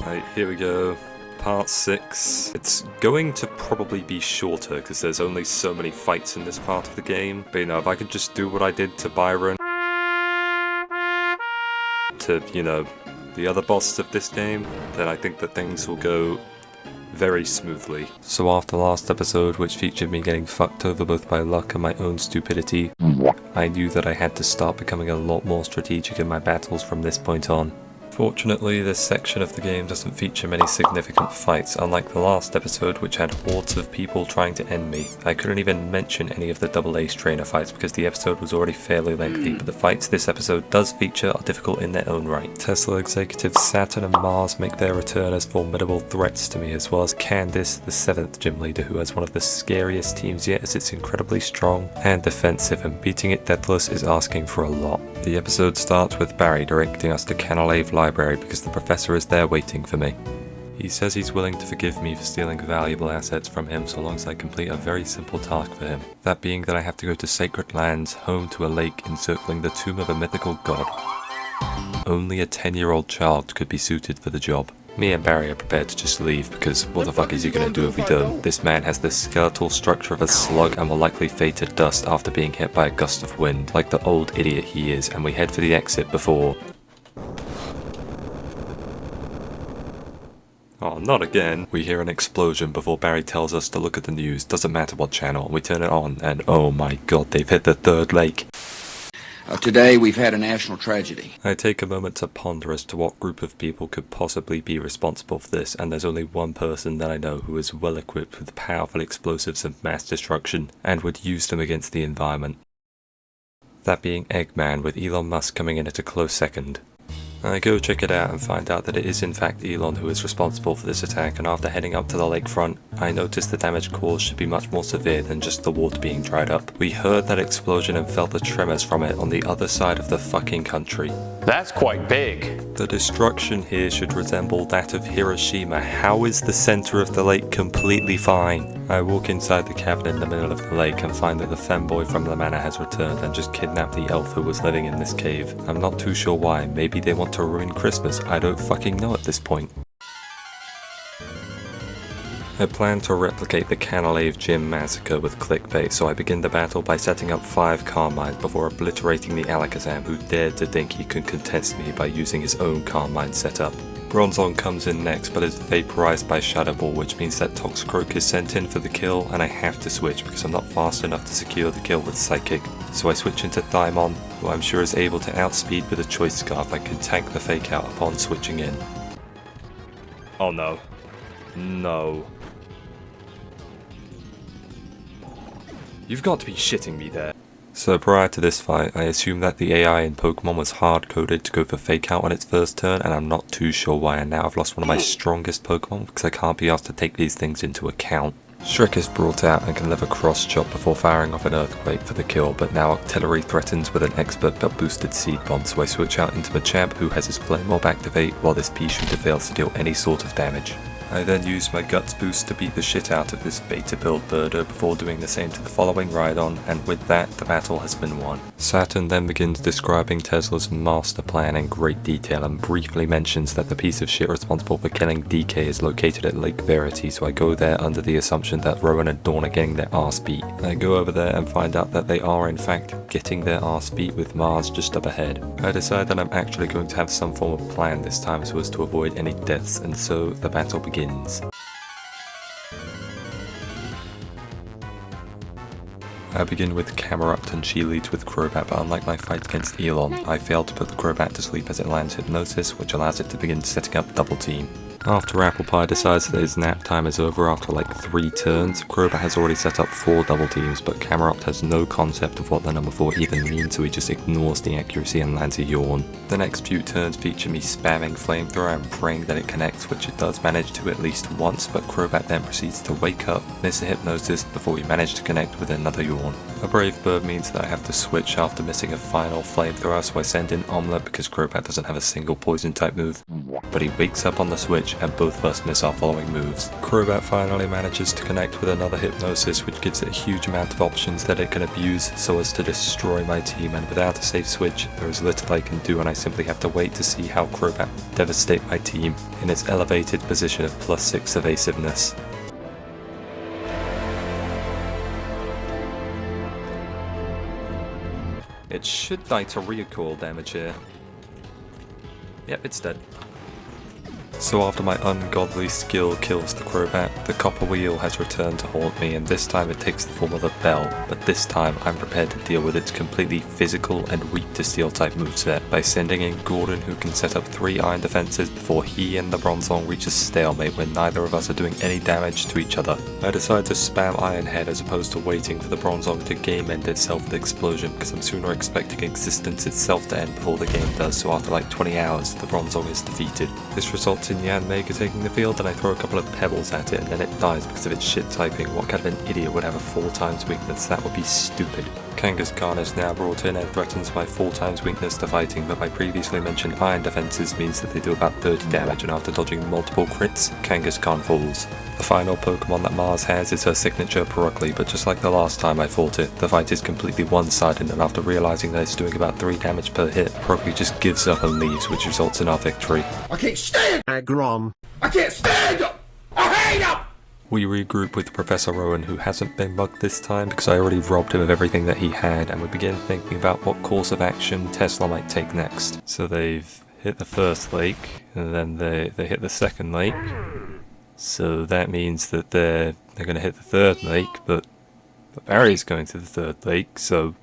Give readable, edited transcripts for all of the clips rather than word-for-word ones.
Right, here we go. Part 6. It's going to probably be shorter because there's only so many fights in this part of the game. But you know, if I could just do what I did to Byron, to, you know, the other bosses of this game, then I think that things will go very smoothly. So after last episode, which featured me getting fucked over both by luck and my own stupidity, I knew that I had to start becoming a lot more strategic in my battles from this point on. Fortunately, this section of the game doesn't feature many significant fights, unlike the last episode which had hordes of people trying to end me. I couldn't even mention any of the double ace trainer fights because the episode was already fairly lengthy, but the fights this episode does feature are difficult in their own right. Tesla executives Saturn and Mars make their return as formidable threats to me, as well as Candace, the 7th gym leader, who has one of the scariest teams yet as it's incredibly strong and defensive, and beating it deathless is asking for a lot. The episode starts with Barry directing us to Canalave Library because the professor is there waiting for me. He says he's willing to forgive me for stealing valuable assets from him so long as I complete a very simple task for him. That being that I have to go to Sacred Lands, home to a lake encircling the tomb of a mythical god. Only a 10-year-old child could be suited for the job. Me and Barry are prepared to just leave because what the fuck is he gonna do if we don't? This man has the skeletal structure of a slug and will likely fade to dust after being hit by a gust of wind, like the old idiot he is, and we head for the exit before... Oh, not again. We hear an explosion before Barry tells us to look at the news, doesn't matter what channel, we turn it on and oh my god, they've hit the third lake. Today we've had a national tragedy. I take a moment to ponder as to what group of people could possibly be responsible for this, and there's only one person that I know who is well equipped with powerful explosives of mass destruction and would use them against the environment. That being Eggman, with Elon Musk coming in at a close second. I go check it out and find out that it is in fact Elon who is responsible for this attack, and after heading up to the lakefront, I noticed the damage caused should be much more severe than just the water being dried up. We heard that explosion and felt the tremors from it on the other side of the fucking country. That's quite big. The destruction here should resemble that of Hiroshima. How is the center of the lake completely fine? I walk inside the cabin in the middle of the lake and find that the femboy from the manor has returned and just kidnapped the elf who was living in this cave. I'm not too sure why, maybe they want to ruin Christmas, I don't fucking know at this point. I plan to replicate the Canalave Gym massacre with clickbait, so I begin the battle by setting up 5 car mines before obliterating the Alakazam who dared to think he could contest me by using his own car mine setup. Bronzong comes in next but is vaporized by Shadow Ball, which means that Toxicroak is sent in for the kill and I have to switch because I'm not fast enough to secure the kill with Psychic. So I switch into Thymon, who I'm sure is able to outspeed with a Choice Scarf and can tank the fake out upon switching in. Oh no. No. You've got to be shitting me there. So prior to this fight, I assumed that the AI in Pokemon was hard-coded to go for Fake Out on its first turn, and I'm not too sure why, and now I've lost one of my strongest Pokemon because I can't be asked to take these things into account. Shrek is brought out and can live a cross chop before firing off an Earthquake for the kill, but now Octillery threatens with an expert but boosted Seed Bomb, so I switch out into Machamp, who has his Flame Orb activate while this pea shooter fails to deal any sort of damage. I then use my Guts boost to beat the shit out of this beta build birder before doing the same to the following Rhydon, and with that, the battle has been won. Saturn then begins describing Tesla's master plan in great detail and briefly mentions that the piece of shit responsible for killing DK is located at Lake Verity, so I go there under the assumption that Rowan and Dawn are getting their arse beat. I go over there and find out that they are in fact getting their arse beat with Mars just up ahead. I decide that I'm actually going to have some form of plan this time so as to avoid any deaths, and so the battle begins. I begin with Camerupt and she leads with Crobat, but unlike my fight against Elon, I fail to put the Crobat to sleep as it lands Hypnosis, which allows it to begin setting up Double Team. After Apple Pie decides that his nap time is over after like 3 turns, Crobat has already set up 4 double teams, but Camerupt has no concept of what the number 4 even means, so he just ignores the accuracy and lands a Yawn. The next few turns feature me spamming Flamethrower and praying that it connects, which it does manage to at least once, but Crobat then proceeds to wake up, miss a Hypnosis before we manage to connect with another Yawn. A Brave Bird means that I have to switch after missing a final Flamethrower, so I send in Omelette because Crobat doesn't have a single poison type move, but he wakes up on the switch damage, and both of us miss our following moves. Crobat finally manages to connect with another hypnosis, which gives it a huge amount of options that it can abuse so as to destroy my team, and without a safe switch, there is little I can do, and I simply have to wait to see how Crobat will devastate my team in its elevated position of +6 evasiveness. It should die to recoil damage here. Yep, it's dead. So after my ungodly skill kills the Crobat, the copper wheel has returned to haunt me, and this time it takes the form of a bell, but this time I'm prepared to deal with its completely physical and weak to steel type moveset by sending in Gordon, who can set up 3 iron defenses before he and the Bronzong reach a stalemate when neither of us are doing any damage to each other. I decide to spam Iron Head as opposed to waiting for the Bronzong to game end itself with explosion, because I'm sooner expecting existence itself to end before the game does, so after like 20 hours the Bronzong is defeated. This results in Yan Mega taking the field, and I throw a couple of pebbles at it and then it dies because of its shit typing. What kind of an idiot would have a 4 times weakness? That would be stupid. Kangaskhan is now brought in and threatens my 4 times weakness to fighting, but my previously mentioned iron defenses means that they do about 30 damage, and after dodging multiple crits, Kangaskhan falls. The final Pokemon that Mars has is her signature Perugly, but just like the last time I fought it, the fight is completely one-sided, and after realizing that it's doing about 3 damage per hit, Perugly just gives up and leaves, which results in our victory. I can't stand Aggron. I can't stand him! I hate him! We regroup with Professor Rowan, who hasn't been mugged this time because I already robbed him of everything that he had, and we begin thinking about what course of action Tesla might take next. So they've hit the first lake, and then they hit the second lake. So that means that they're going to hit the third lake, but Barry's going to the third lake, so...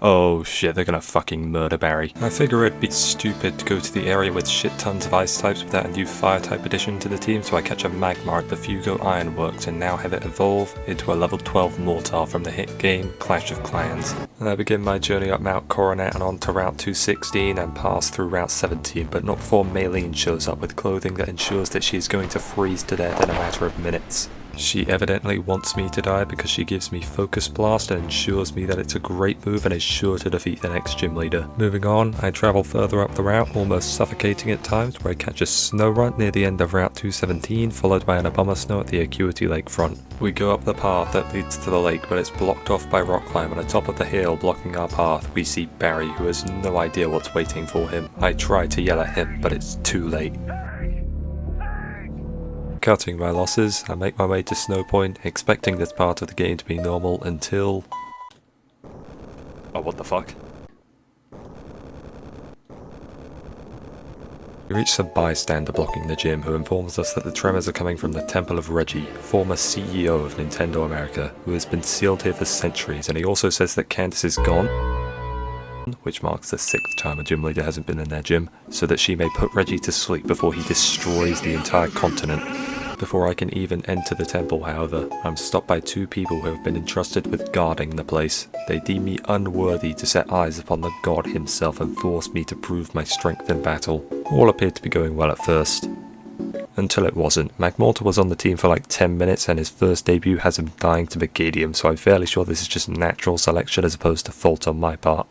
Oh shit, they're gonna fucking murder Barry. I figure it'd be stupid to go to the area with shit tons of ice types without a new fire type addition to the team, so I catch a Magmar at the Fugo Ironworks and now have it evolve into a level 12 Mortar from the hit game Clash of Clans. And I begin my journey up Mount Coronet and on to Route 216 and pass through Route 17, but not before Maylene shows up with clothing that ensures that she is going to freeze to death in a matter of minutes. She evidently wants me to die because she gives me Focus Blast and ensures me that it's a great move and is sure to defeat the next gym leader. Moving on, I travel further up the route, almost suffocating at times, where I catch a snow run near the end of Route 217, followed by an Abomasnow at the Acuity Lakefront. We go up the path that leads to the lake, but it's blocked off by rock climb. On the top of the hill blocking our path, we see Barry, who has no idea what's waiting for him. I try to yell at him, but it's too late. Cutting my losses, I make my way to Snow Point, expecting this part of the game to be normal until... Oh, what the fuck? We reach some bystander blocking the gym, who informs us that the tremors are coming from the Temple of Reggie, former CEO of Nintendo America, who has been sealed here for centuries, and he also says that Candace is gone, which marks the 6th time a gym leader hasn't been in their gym, so that she may put Reggie to sleep before he destroys the entire continent. Before I can even enter the temple, however, I'm stopped by 2 people who have been entrusted with guarding the place. They deem me unworthy to set eyes upon the god himself and force me to prove my strength in battle. All appeared to be going well at first. Until it wasn't. Magmortar was on the team for like 10 minutes and his first debut has him dying to Brigadium, so I'm fairly sure this is just natural selection as opposed to fault on my part.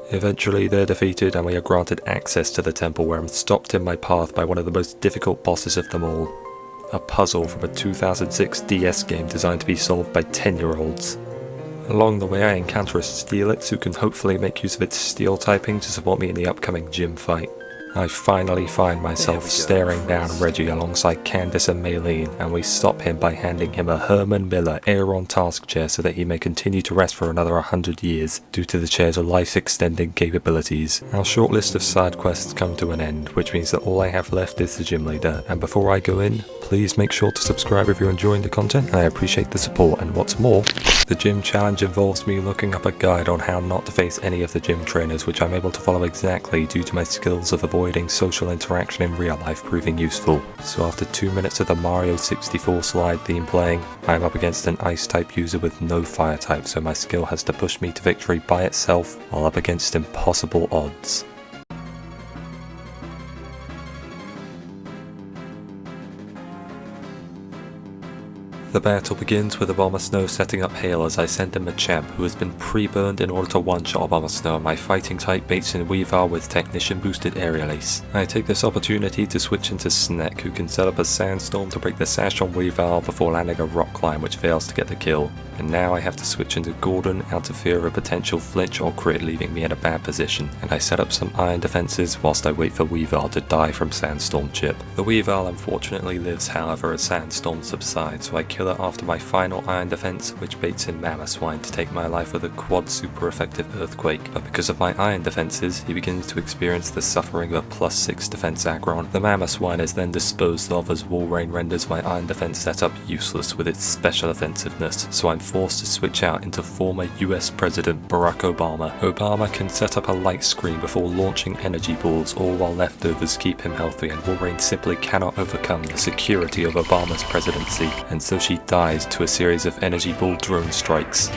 Eventually they're defeated and we are granted access to the temple, where I'm stopped in my path by one of the most difficult bosses of them all. A puzzle from a 2006 DS game designed to be solved by 10-year-olds. Along the way I encounter a Steelix who can hopefully make use of its steel typing to support me in the upcoming gym fight. I finally find myself staring down Reggie alongside Candace and Maylene, and we stop him by handing him a Herman Miller Aeron task chair so that he may continue to rest for another 100 years, due to the chair's life-extending capabilities. Our short list of side quests come to an end, which means that all I have left is the gym leader, and before I go in, please make sure to subscribe if you're enjoying the content, and I appreciate the support, and what's more, the gym challenge involves me looking up a guide on how not to face any of the gym trainers, which I'm able to follow exactly due to my skills of avoiding social interaction in real life proving useful. So after 2 minutes of the Mario 64 slide theme playing, I am up against an ice type user with no fire type, so my skill has to push me to victory by itself while up against impossible odds. The battle begins with Abomasnow setting up Hail as I send him a champ who has been pre-burned in order to one-shot Abomasnow, and my fighting type baits in Weavile with Technician boosted Aerial Ace. I take this opportunity to switch into Sneck, who can set up a Sandstorm to break the sash on Weavile before landing a Rock Climb which fails to get the kill. And now I have to switch into Gordon out of fear of a potential flinch or crit leaving me in a bad position, and I set up some iron defenses whilst I wait for Weavile to die from Sandstorm chip. The Weavile unfortunately lives however as Sandstorm subsides, so I kill it after my final iron defense, which baits in Mamoswine to take my life with a quad super effective Earthquake, but because of my iron defenses he begins to experience the suffering of a +6 defense aggron. The Mamoswine is then disposed of as Wall Rain renders my iron defense setup useless with its special offensiveness, so I'm forced to switch out into former US President Barack Obama. Obama can set up a light screen before launching energy balls, all while leftovers keep him healthy, and Wall Rain simply cannot overcome the security of Obama's presidency, and so she dies to a series of energy ball drone strikes.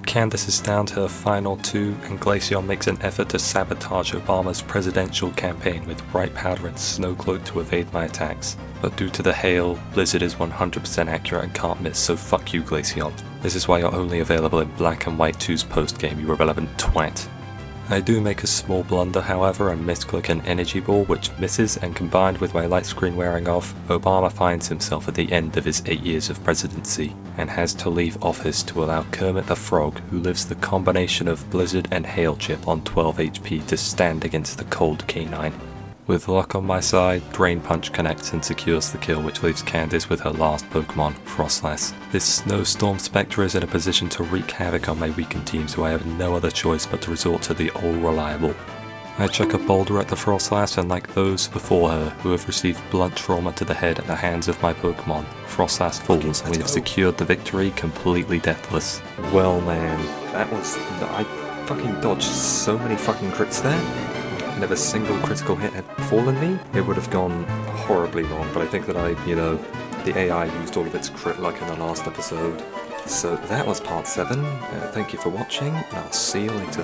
Candace is down to her final 2, and Glaceon makes an effort to sabotage Obama's presidential campaign with bright powder and Snowcloak to evade my attacks. But due to the hail, Blizzard is 100% accurate and can't miss, so fuck you Glaceon. This is why you're only available in Black and White 2's post-game, you irrelevant twat. I do make a small blunder however and misclick an energy ball which misses, and combined with my light screen wearing off, Obama finds himself at the end of his 8 years of presidency and has to leave office to allow Kermit the Frog, who lives the combination of Blizzard and Hail chip on 12 HP, to stand against the cold canine. With luck on my side, Drain Punch connects and secures the kill, which leaves Candace with her last Pokemon, Frostlass. This Snowstorm Spectre is in a position to wreak havoc on my weakened team, so I have no other choice but to resort to the all-reliable. I chuck a boulder at the Frostlass, and like those before her, who have received blunt trauma to the head at the hands of my Pokemon, Frostlass falls, and we have secured the victory completely deathless. Well man, that was... I fucking dodged so many fucking crits there. And if a single critical hit had fallen me, it would have gone horribly wrong, but I think that the AI used all of its crit luck in the last episode. So that was part 7, thank you for watching, and I'll see you later.